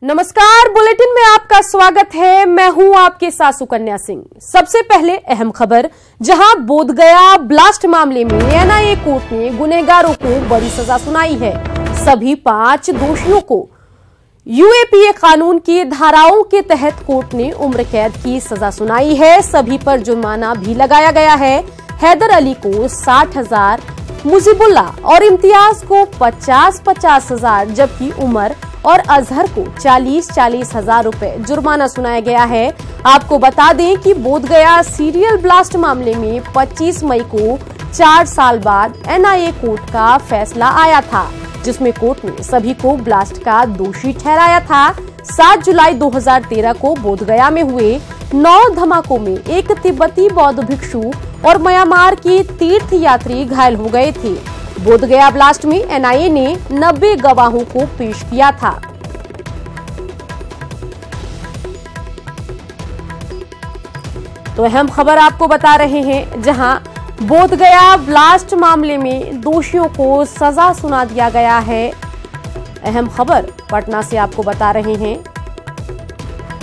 नमस्कार, बुलेटिन में आपका स्वागत है। मैं हूं आपके साथ सुकन्या सिंह। सबसे पहले अहम खबर, जहां बोधगया ब्लास्ट मामले में एनआईए कोर्ट ने गुनहगारों को बड़ी सजा सुनाई है। सभी 5 दोषियों को यूएपीए कानून की धाराओं के तहत कोर्ट ने उम्र कैद की सजा सुनाई है। सभी पर जुर्माना भी लगाया गया है। हैदर अली को 60,000, मुजीबुल्ला और इम्तियाज को 50,000, जबकि उमर और अजहर को 40,000 रुपए जुर्माना सुनाया गया है। आपको बता दें कि बोधगया सीरियल ब्लास्ट मामले में 25 मई को 4 साल बाद एनआईए कोर्ट का फैसला आया था, जिसमें कोर्ट ने सभी को ब्लास्ट का दोषी ठहराया था। 7 जुलाई 2013 को बोधगया में हुए 9 धमाकों में एक तिब्बती बौद्ध भिक्षु और म्यांमार के तीर्थ यात्री घायल हो गए थे। बोधगया ब्लास्ट में एनआईए ने 90 गवाहों को पेश किया था। तो अहम खबर आपको बता रहे हैं, जहां बोधगया ब्लास्ट मामले में दोषियों को सजा सुना दिया गया है। अहम खबर पटना से आपको बता रहे हैं।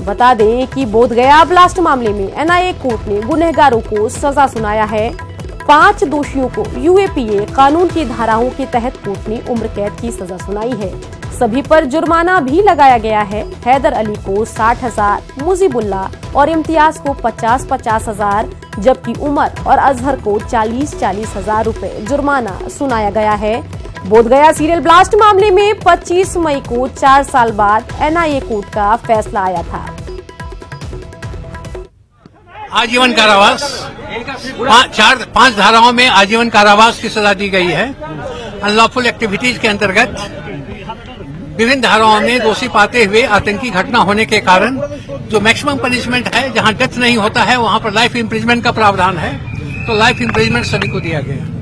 बता दें कि बोधगया ब्लास्ट मामले में एनआईए कोर्ट ने गुनहगारों को सजा सुनाया है। 5 दोषियों को यूएपीए कानून की धाराओं के तहत कोर्ट ने उम्र कैद की सजा सुनाई है। सभी पर जुर्माना भी लगाया गया है। हैदर अली को 60,000, मुजीबुल्ला और इम्तियाज को 50,000, जबकि उमर और अजहर को 40,000 रुपए जुर्माना सुनाया गया है। बोधगया सीरियल ब्लास्ट मामले में 25 मई को 4 साल बाद एनआईए कोर्ट का फैसला आया था। आजीवन कारावास, 5 धाराओं में आजीवन कारावास की सजा दी गई है। अनलॉफुल एक्टिविटीज के अंतर्गत विभिन्न धाराओं में दोषी पाते हुए आतंकी घटना होने के कारण जो मैक्सिमम पनिशमेंट है, जहां डेथ नहीं होता है वहां पर लाइफ इम्प्रिजमेंट का प्रावधान है, तो लाइफ इम्प्रिजमेंट सभी को दिया गया।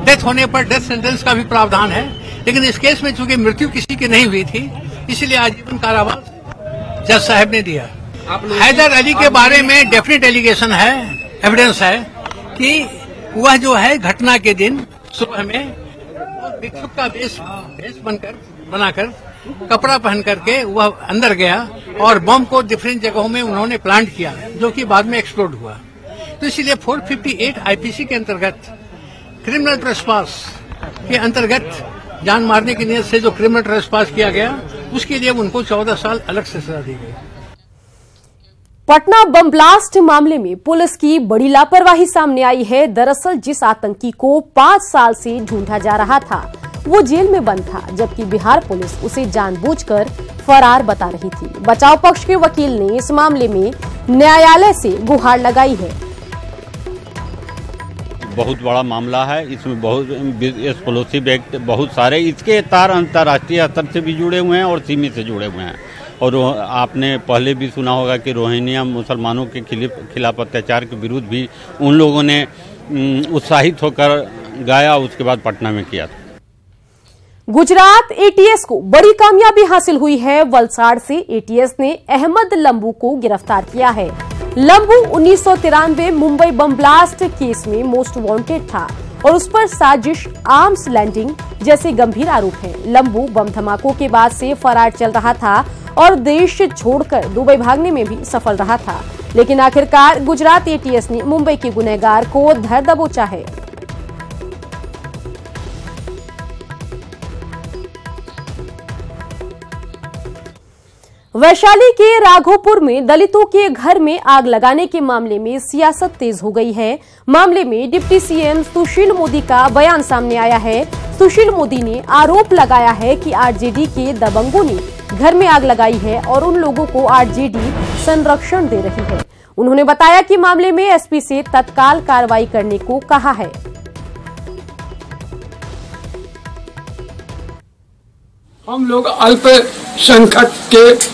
डेथ होने पर डेथ सेंटेंस का भी प्रावधान है, लेकिन इस केस में चूंकि मृत्यु किसी की नहीं हुई थी, इसलिए आजीवन कारावास जज साहब ने दिया। हैदर अली के बारे में डेफिनेट एलिगेशन है, एविडेंस है कि वह जो है घटना के दिन सुबह में भिक्षुक का वेश बनाकर कपड़ा पहन करके वह अंदर गया और बम को डिफरेंट जगहों में उन्होंने प्लांट किया, जो कि बाद में एक्सप्लोड हुआ। तो इसलिए 458 आईपीसी के अंतर्गत क्रिमिनल ट्रेसपास के अंतर्गत जान मारने की नीयत से जो क्रिमिनल ट्रेसपास किया गया, उसके लिए उनको 14 साल अलग से सजा दी गई। पटना बम ब्लास्ट मामले में पुलिस की बड़ी लापरवाही सामने आई है। दरअसल जिस आतंकी को 5 साल से ढूंढा जा रहा था, वो जेल में बंद था, जबकि बिहार पुलिस उसे जानबूझकर फरार बता रही थी। बचाव पक्ष के वकील ने इस मामले में न्यायालय से गुहार लगाई है। बहुत बड़ा मामला है, इसमें बहुत एक्सप्लोसिव एक्ट, बहुत सारे इसके तार अंतर्राष्ट्रीय स्तर से भी जुड़े हुए हैं और सीमी से जुड़े हुए हैं। और आपने पहले भी सुना होगा कि रोहिंग्या मुसलमानों के खिलाफ अत्याचार के विरुद्ध भी उन लोगों ने उत्साहित होकर गाया, उसके बाद पटना में किया था। गुजरात एटीएस को बड़ी कामयाबी हासिल हुई है। वलसाड़ से एटीएस ने अहमद लंबू को गिरफ्तार किया है। लंबू 1993 मुंबई बम ब्लास्ट केस में मोस्ट वांटेड था और उस पर साजिश, आर्म्स लैंडिंग जैसे गंभीर आरोप हैं। लंबू बम धमाकों के बाद से फरार चल रहा था और देश छोड़कर दुबई भागने में भी सफल रहा था, लेकिन आखिरकार गुजरात एटीएस ने मुंबई के गुनहगार को धर दबोचा है। वैशाली के राघोपुर में दलितों के घर में आग लगाने के मामले में सियासत तेज हो गई है। मामले में डिप्टी सीएम सुशील मोदी का बयान सामने आया है। सुशील मोदी ने आरोप लगाया है कि आरजेडी के दबंगों ने घर में आग लगाई है और उन लोगों को आरजेडी संरक्षण दे रही है। उन्होंने बताया कि मामले में एसपी से तत्काल कार्रवाई करने को कहा है। हम लोग अल्पसंख्यक के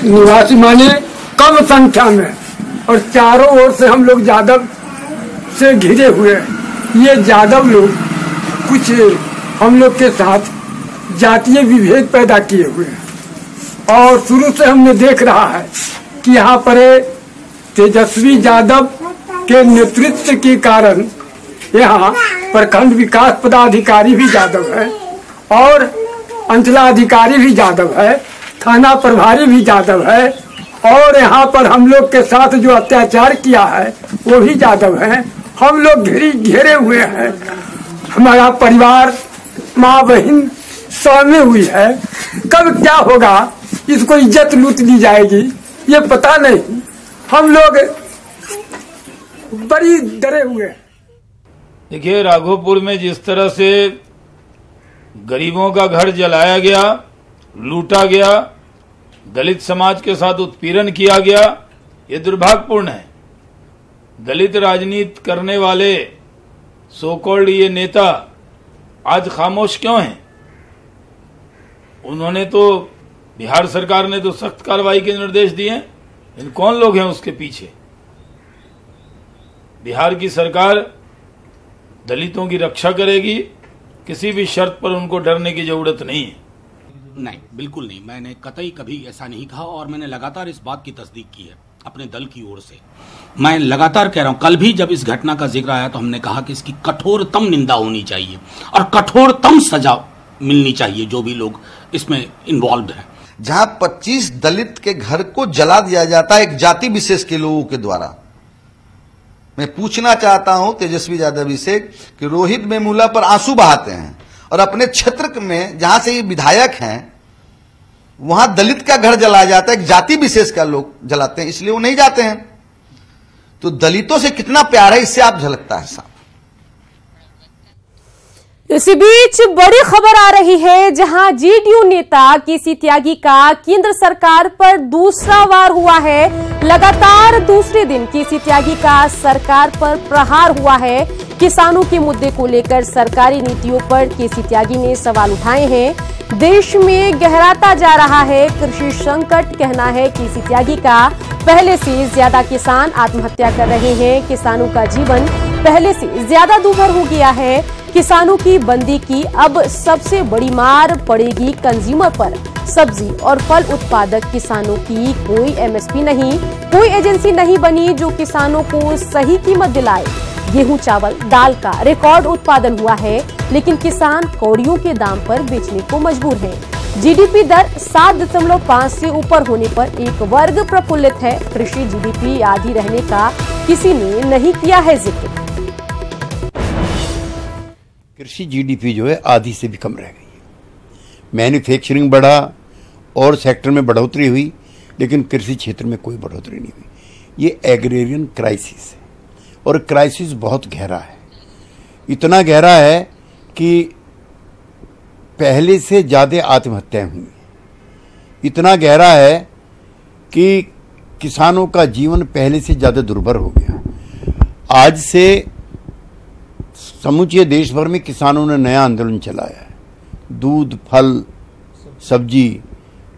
निवासी माने कम संख्या में, और चारों ओर से हम लोग यादव से घिरे हुए हैं। ये यादव लोग कुछ हम लोग के साथ जातीय विभेद पैदा किए हुए हैं और शुरू से हमने देख रहा है कि यहाँ पर तेजस्वी यादव के नेतृत्व के कारण यहाँ प्रखंड विकास पदाधिकारी भी यादव है और अंचलाधिकारी भी यादव है थाना प्रभारी भी यादव है, और यहाँ पर हम लोग के साथ जो अत्याचार किया है वो भी यादव है। हम लोग घेरे हुए हैं, हमारा परिवार, माँ बहन सामने हुई है। कब क्या होगा, इसको इज्जत लूट ली जाएगी ये पता नहीं। हम लोग बड़ी डरे हुए हैं। देखिए, राघोपुर में जिस तरह से गरीबों का घर जलाया गया, लूटा गया, दलित समाज के साथ उत्पीड़न किया गया, ये दुर्भाग्यपूर्ण है। दलित राजनीति करने वाले सो कॉल्ड ये नेता आज खामोश क्यों हैं? उन्होंने तो, बिहार सरकार ने तो सख्त कार्रवाई के निर्देश दिए हैं। इन कौन लोग हैं उसके पीछे? बिहार की सरकार दलितों की रक्षा करेगी, किसी भी शर्त पर उनको डरने की जरूरत नहीं है। नहीं, बिल्कुल नहीं। मैंने कतई कभी ऐसा नहीं कहा और मैंने लगातार इस बात की तस्दीक की है अपने दल की ओर से। मैं लगातार कह रहा हूं, कल भी जब इस घटना का जिक्र आया तो हमने कहा कि इसकी कठोरतम निंदा होनी चाहिए और कठोरतम सजा मिलनी चाहिए जो भी लोग इसमें इन्वॉल्व हैं। जहां 25 दलित के घर को जला दिया जाता है एक जाति विशेष के लोगों के द्वारा। मैं पूछना चाहता हूं तेजस्वी यादव जी से कि रोहित वेमुला पर आंसू बहाते हैं और अपने क्षेत्र में जहां से ये विधायक हैं वहां दलित का घर जलाया जाता है, एक जाति विशेष का लोग जलाते हैं, इसलिए वो नहीं जाते हैं। तो दलितों से कितना प्यार है इससे आप झलकता है साहब। इसी बीच बड़ी खबर आ रही है, जहां जेडीयू नेता केसी त्यागी का केंद्र सरकार पर दूसरा वार हुआ है। लगातार दूसरे दिन केसी त्यागी का सरकार पर प्रहार हुआ है। किसानों के मुद्दे को लेकर सरकारी नीतियों पर केसी त्यागी ने सवाल उठाए हैं। देश में गहराता जा रहा है कृषि संकट, कहना है केसी त्यागी का। पहले से ज्यादा किसान आत्महत्या कर रहे हैं। किसानों का जीवन पहले से ज्यादा दूभर हो गया है। किसानों की बंदी की अब सबसे बड़ी मार पड़ेगी कंज्यूमर पर। सब्जी और फल उत्पादक किसानों की कोई एमएसपी नहीं, कोई एजेंसी नहीं बनी जो किसानों को सही कीमत दिलाए। गेहूं, चावल, दाल का रिकॉर्ड उत्पादन हुआ है, लेकिन किसान कौड़ियों के दाम पर बेचने को मजबूर है। जीडीपी दर 7.5 से ऊपर होने पर एक वर्ग प्रफुल्लित है। कृषि जीडीपी आधी रहने का किसी ने नहीं किया है जिक्र। कृषि जीडीपी जो है आधी से भी कम रह गई है। मैन्युफैक्चरिंग बढ़ा और सेक्टर में बढ़ोतरी हुई, लेकिन कृषि क्षेत्र में कोई बढ़ोतरी नहीं हुई। ये एग्रेरियन क्राइसिस है और क्राइसिस बहुत गहरा है। इतना गहरा है कि पहले से ज़्यादा आत्महत्याएं हुई। इतना गहरा है कि किसानों का जीवन पहले से ज़्यादा दुर्भर हो गया। आज से समूचे देश भर में किसानों ने नया आंदोलन चलाया है। दूध, फल, सब्जी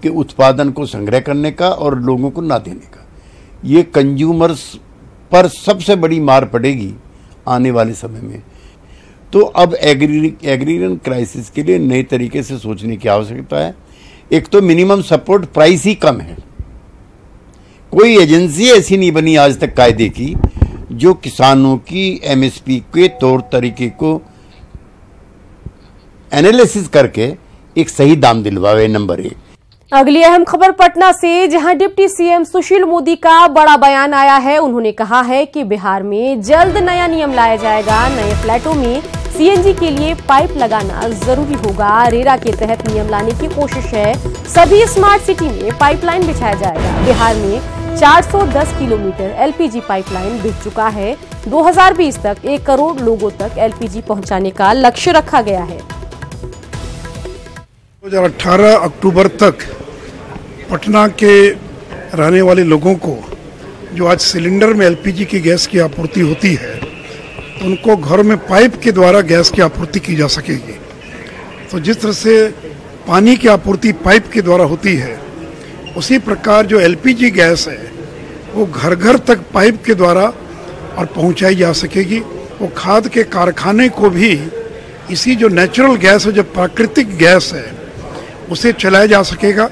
के उत्पादन को संग्रह करने का और लोगों को ना देने का। ये कंज्यूमर्स पर सबसे बड़ी मार पड़ेगी आने वाले समय में। तो अब एग्रीरियन क्राइसिस के लिए नए तरीके से सोचने की आवश्यकता है। एक तो मिनिमम सपोर्ट प्राइस ही कम है। कोई एजेंसी ऐसी नहीं बनी आज तक कायदे की जो किसानों की एमएसपी के तौर तरीके को एनालिसिस करके एक सही दाम दिलवावे। नंबर 1। अगली अहम खबर पटना से, जहां डिप्टी सीएम सुशील मोदी का बड़ा बयान आया है। उन्होंने कहा है कि बिहार में जल्द नया नियम लाया जाएगा। नए फ्लैटों में सीएनजी के लिए पाइप लगाना जरूरी होगा। रेरा के तहत नियम लाने की कोशिश है। सभी स्मार्ट सिटी में पाइपलाइन बिछाया जाएगा। बिहार में 410 किलोमीटर एलपीजी पाइपलाइन बिछ चुका है। 2020 तक 1 करोड़ लोगों तक एलपीजी पहुंचाने का लक्ष्य रखा गया है। 2018 अक्टूबर तक पटना के रहने वाले लोगों को जो आज सिलेंडर में एलपीजी की गैस की आपूर्ति होती है, तो उनको घर में पाइप के द्वारा गैस की आपूर्ति की जा सकेगी। तो जिस तरह से पानी की आपूर्ति पाइप के द्वारा होती है, उसी प्रकार जो एलपीजी गैस है वो घर घर तक पाइप के द्वारा और पहुंचाई जा सकेगी। वो खाद के कारखाने को भी इसी जो नेचुरल गैस है, जो प्राकृतिक गैस है, उसे चलाया जा सकेगा।